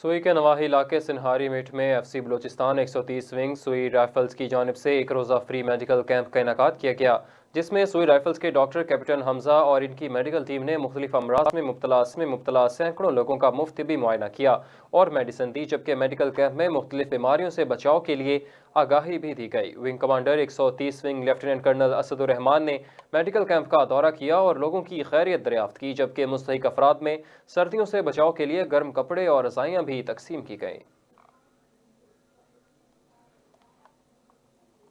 सुई के नवाही इलाके सिनहारी मीठ में एफसी बलूचिस्तान 130 विंग सुई राइफल्स की जानिब से एक रोज़ा फ्री मेडिकल कैंप का इनेकाद किया गया, जिसमें सुई राइफल्स के डॉक्टर कैप्टन हमजा और इनकी मेडिकल टीम ने मुख्तलिफ अमराज में मुब्तला सैकड़ों लोगों का मुफ्त तिब्बी मुआयना किया और मेडिसिन दी। जबकि मेडिकल कैंप में मुख्तलिफ बीमारियों से बचाव के लिए आगाही भी दी गई। Wing commander 130 wing lieutenant colonel Asadurrahman ने मेडिकल कैंप का दौरा किया और लोगों की खैरियत दरियाफ्त की, जबकि मुस्तहिक अफराद में सर्दियों से बचाव के लिए गर्म कपड़े और रज़ाइयाँ भी तकसीम की गईं।